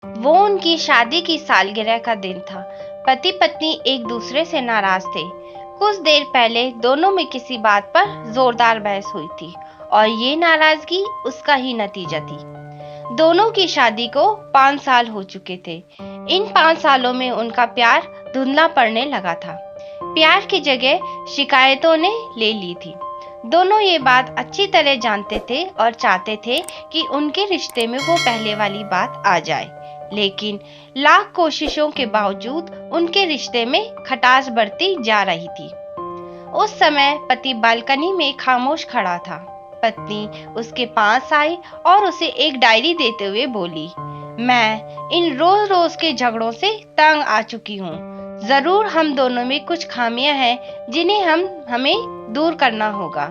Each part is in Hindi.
वो उनकी शादी की सालगिरह का दिन था। पति पत्नी एक दूसरे से नाराज थे। कुछ देर पहले दोनों में किसी बात पर जोरदार बहस हुई थी और ये नाराजगी उसका ही नतीजा थी। दोनों की शादी को 5 साल हो चुके थे। इन 5 सालों में उनका प्यार धुंधला पड़ने लगा था। प्यार की जगह शिकायतों ने ले ली थी। दोनों ये बात अच्छी तरह जानते थे और चाहते थे कि उनके रिश्ते में वो पहले वाली बात आ जाए, लेकिन लाख कोशिशों के बावजूद उनके रिश्ते में खटास बढ़ती जा रही थी। उस समय पति बालकनी में खामोश खड़ा था। पत्नी उसके पास आई और उसे एक डायरी देते हुए बोली, मैं इन रोज रोज के झगड़ों से तंग आ चुकी हूँ। जरूर हम दोनों में कुछ खामियां हैं जिन्हें हमें दूर करना होगा,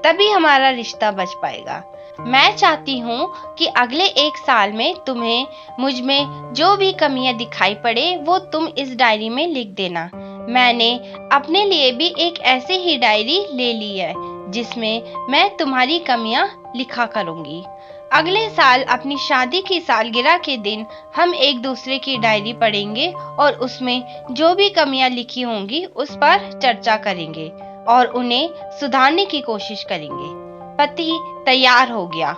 तभी हमारा रिश्ता बच पाएगा। मैं चाहती हूँ कि अगले 1 साल में तुम्हें मुझ में जो भी कमियां दिखाई पड़े वो तुम इस डायरी में लिख देना। मैंने अपने लिए भी एक ऐसी ही डायरी ले ली है जिसमें मैं तुम्हारी कमियां लिखा करूंगी। अगले साल अपनी शादी की सालगिरह के दिन हम एक दूसरे की डायरी पढ़ेंगे और उसमें जो भी कमियां लिखी होंगी उस पर चर्चा करेंगे और उन्हें सुधारने की कोशिश करेंगे। पति तैयार हो गया।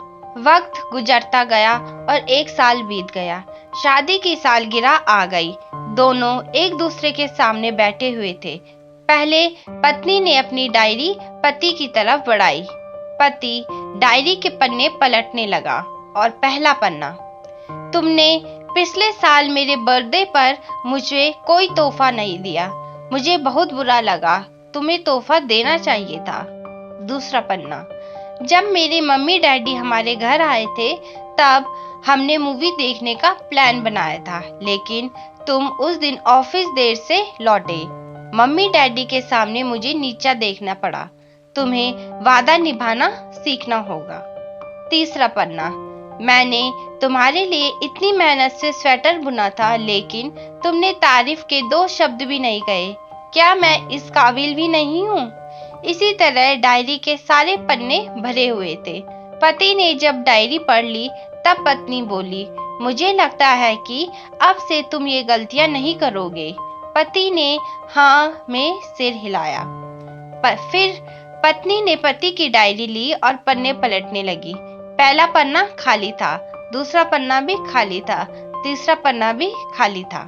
वक्त गुजरता गया और 1 साल बीत गया। शादी की सालगिरह आ गई। दोनों एक दूसरे के सामने बैठे हुए थे। पहले पत्नी ने अपनी डायरी पति की तरफ बढ़ाई। पति डायरी के पन्ने पलटने लगा और पहला पन्ना, तुमने पिछले साल मेरे बर्थडे पर मुझे कोई तोहफा नहीं दिया। मुझे बहुत बुरा लगा। तुम्हें तोहफा देना चाहिए था। दूसरा पन्ना, जब मेरे मम्मी डैडी हमारे घर आए थे तब हमने मूवी देखने का प्लान बनाया था, लेकिन तुम उस दिन ऑफिस देर से लौटे। मम्मी डैडी के सामने मुझे नीचा देखना पड़ा। तुम्हें वादा निभाना सीखना होगा। तीसरा पन्ना, मैंने तुम्हारे लिए इतनी मेहनत से स्वेटर बुना था, लेकिन तुमने तारीफ के 2 शब्द भी नहीं कहे। क्या मैं इस काबिल भी नहीं हूँ? इसी तरह डायरी के सारे पन्ने भरे हुए थे। पति ने जब डायरी पढ़ ली तब पत्नी बोली, मुझे लगता है कि अब से तुम ये गलतियां नहीं करोगे। पति ने हाँ में सिर हिलाया। फिर पत्नी ने पति की डायरी ली और पन्ने पलटने लगी। पहला पन्ना खाली था, दूसरा पन्ना भी खाली था, तीसरा पन्ना भी खाली था।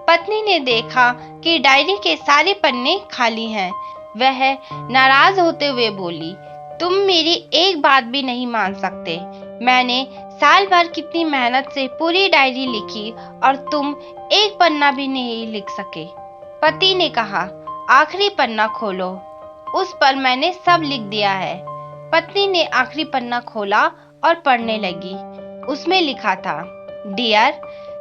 पत्नी ने देखा कि डायरी के सारे पन्ने खाली हैं। वह नाराज होते हुए बोली, तुम मेरी एक बात भी नहीं मान सकते। मैंने साल भर कितनी मेहनत से पूरी डायरी लिखी और तुम एक पन्ना भी नहीं लिख सके। पति ने कहा, आखिरी पन्ना खोलो, उस पर मैंने सब लिख दिया है। पत्नी ने आखिरी पन्ना खोला और पढ़ने लगी। उसमें लिखा था, डियर,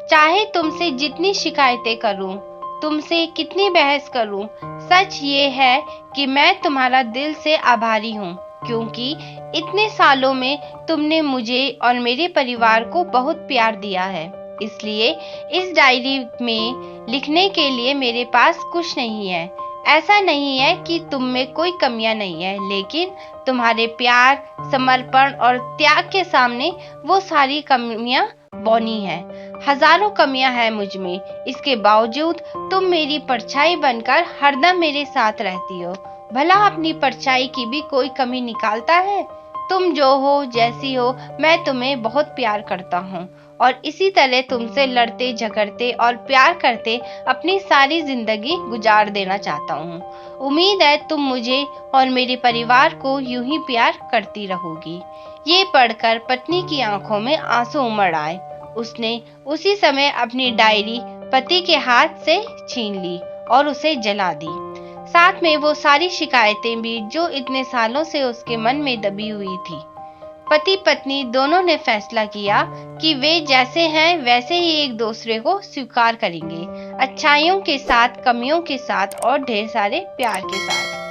चाहे तुमसे जितनी शिकायतें करूं, तुमसे कितनी बहस करूं, सच ये है कि मैं तुम्हारा दिल से आभारी हूँ, क्योंकि इतने सालों में तुमने मुझे और मेरे परिवार को बहुत प्यार दिया है। इसलिए इस डायरी में लिखने के लिए मेरे पास कुछ नहीं है। ऐसा नहीं है कि तुम में कोई कमियां नहीं है, लेकिन तुम्हारे प्यार, समर्पण और त्याग के सामने वो सारी कमियां बौनी हैं। हजारों कमियां हैं मुझ में, इसके बावजूद तुम मेरी परछाई बनकर हरदम मेरे साथ रहती हो। भला अपनी परछाई की भी कोई कमी निकालता है? तुम जो हो, जैसी हो, मैं तुम्हें बहुत प्यार करता हूँ और इसी तरह तुमसे लड़ते झगड़ते और प्यार करते अपनी सारी जिंदगी गुजार देना चाहता हूँ। उम्मीद है तुम मुझे और मेरे परिवार को यूं ही प्यार करती रहोगी। ये पढ़कर पत्नी की आंखों में आंसू उमड़ आए। उसने उसी समय अपनी डायरी पति के हाथ से छीन ली और उसे जला दी। साथ में वो सारी शिकायतें भी जो इतने सालों से उसके मन में दबी हुई थी। पति पत्नी दोनों ने फैसला किया कि वे जैसे हैं वैसे ही एक दूसरे को स्वीकार करेंगे, अच्छाइयों के साथ, कमियों के साथ और ढेर सारे प्यार के साथ।